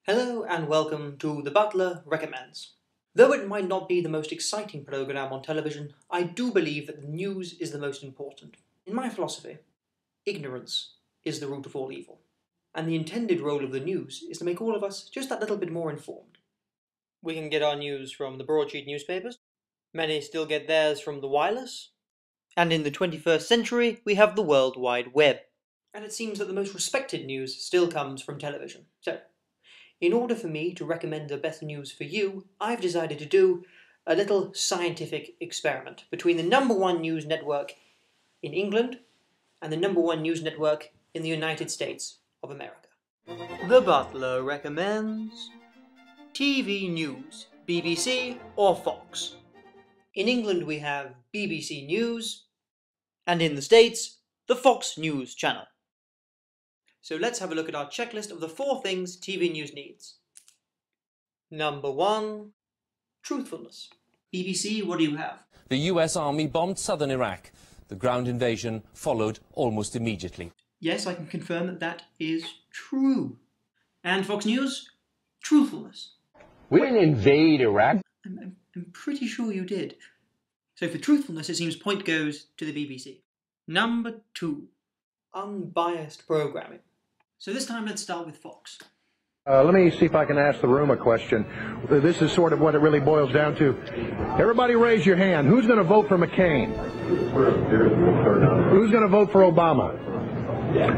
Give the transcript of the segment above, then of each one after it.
Hello and welcome to the Butler Recommends. Though it might not be the most exciting programme on television, I do believe that the news is the most important. In my philosophy, ignorance is the root of all evil, and the intended role of the news is to make all of us just that little bit more informed. We can get our news from the broadsheet newspapers, many still get theirs from the wireless, and in the 21st century we have the World Wide Web. And it seems that the most respected news still comes from television. So, in order for me to recommend the best news for you, I've decided to do a little scientific experiment between the #1 news network in England and the #1 news network in the United States of America. The Butler Recommends TV News, BBC or Fox. In England we have BBC News, and in the States, the Fox News channel. So let's have a look at our checklist of the 4 things TV news needs. Number 1, truthfulness. BBC, what do you have? The US Army bombed southern Iraq. The ground invasion followed almost immediately. Yes, I can confirm that that is true. And Fox News, truthfulness. We didn't invade Iraq. I'm pretty sure you did. So for truthfulness, it seems point goes to the BBC. Number 2, unbiased programming. So this time let's start with Fox. Let me see if I can ask the room a question. This is sort of what it really boils down to. Everybody raise your hand. Who's going to vote for McCain? Who's going to vote for Obama?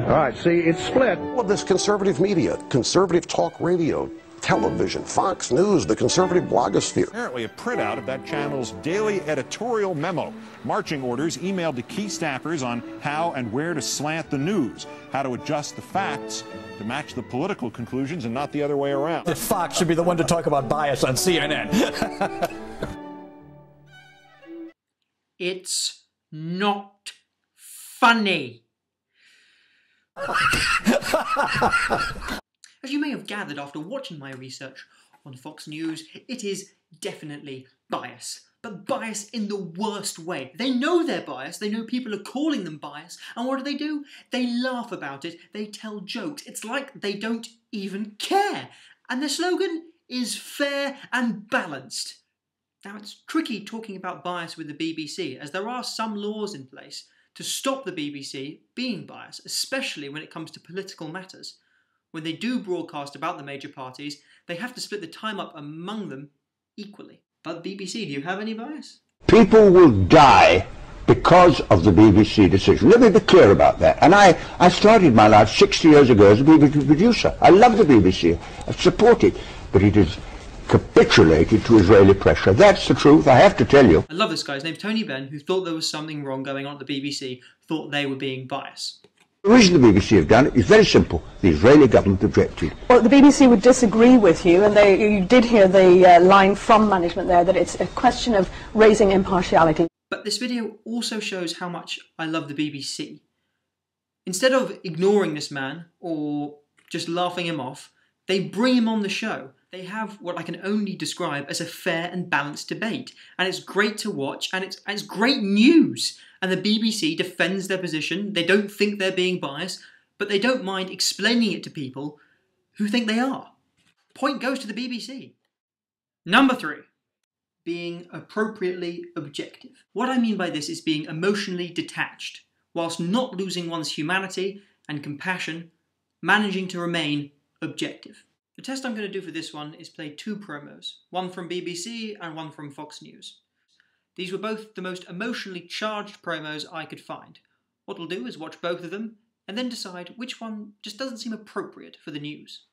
All right, see, it's split. All of this conservative media, conservative talk radio, television, Fox News, the conservative blogosphere. Apparently a printout of that channel's daily editorial memo. Marching orders emailed to key staffers on how and where to slant the news, how to adjust the facts to match the political conclusions and not the other way around. That Fox should be the one to talk about bias on CNN. It's not funny. As you may have gathered after watching my research on Fox News, it is definitely bias. But bias in the worst way. They know they're biased, they know people are calling them biased, and what do? They laugh about it, they tell jokes. It's like they don't even care. And their slogan is fair and balanced. Now it's tricky talking about bias with the BBC, as there are some laws in place to stop the BBC being biased, especially when it comes to political matters. When they do broadcast about the major parties, they have to split the time up among them equally. But BBC, do you have any bias? People will die because of the BBC decision. Let me be clear about that. And I started my life 60 years ago as a BBC producer. I love the BBC. I support it. But it has capitulated to Israeli pressure. That's the truth, I have to tell you. I love this guy. His name's Tony Benn, who thought there was something wrong going on at the BBC, thought they were being biased. The reason the BBC have done it is very simple. The Israeli government objected. Well, the BBC would disagree with you, and you did hear the line from management there that it's a question of raising impartiality. But this video also shows how much I love the BBC. Instead of ignoring this man, or just laughing him off, they bring him on the show. They have what I can only describe as a fair and balanced debate. And it's great to watch, and it's great news. And the BBC defends their position. They don't think they're being biased, but they don't mind explaining it to people who think they are. Point goes to the BBC. Number 3, being appropriately objective. What I mean by this is being emotionally detached, whilst not losing one's humanity and compassion, managing to remain objective. The test I'm going to do for this one is play 2 promos, one from BBC and one from Fox News. These were both the most emotionally charged promos I could find. What we'll do is watch both of them and then decide which one just doesn't seem appropriate for the news.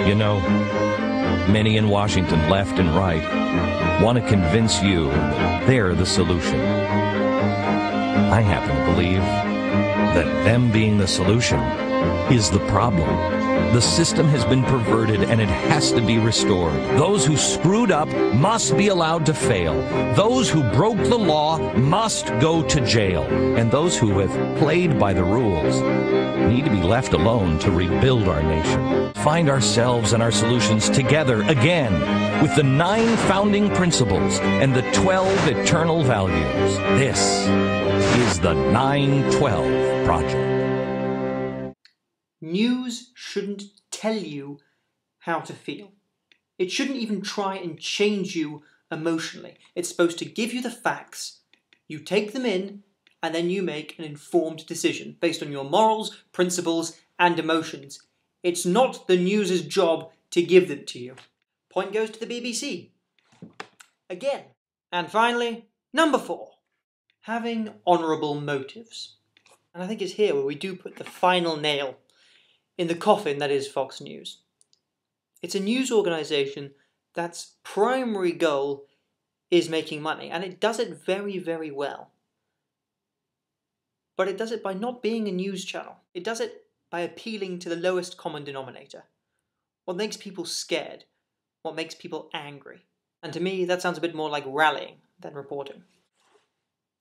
You know, many in Washington, left and right, want to convince you that they're the solution. I happen to believe that them being the solution is the problem. The system has been perverted and it has to be restored. Those who screwed up must be allowed to fail. Those who broke the law must go to jail. And those who have played by the rules need to be left alone to rebuild our nation. Find ourselves and our solutions together again with the 9 founding principles and the 12 eternal values. This is the 912 Project. News shouldn't tell you how to feel. It shouldn't even try and change you emotionally. It's supposed to give you the facts, you take them in, and then you make an informed decision based on your morals, principles, and emotions. It's not the news's job to give them to you. Point goes to the BBC. Again. And finally, number 4. Having honourable motives. And I think it's here where we do put the final nail in the coffin that is Fox News. It's a news organisation that's primary goal is making money, and it does it very, very well. But it does it by not being a news channel. It does it by appealing to the lowest common denominator. What makes people scared? What makes people angry? And to me, that sounds a bit more like rallying than reporting.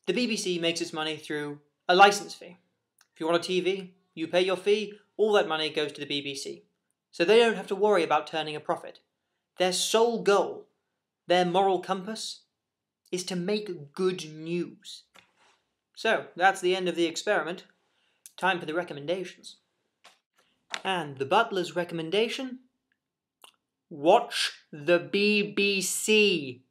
The BBC makes its money through a licence fee. If you're on a TV, you pay your fee, all that money goes to the BBC. So they don't have to worry about turning a profit. Their sole goal, their moral compass, is to make good news. So, that's the end of the experiment. Time for the recommendations. And the Butler's recommendation? Watch the BBC.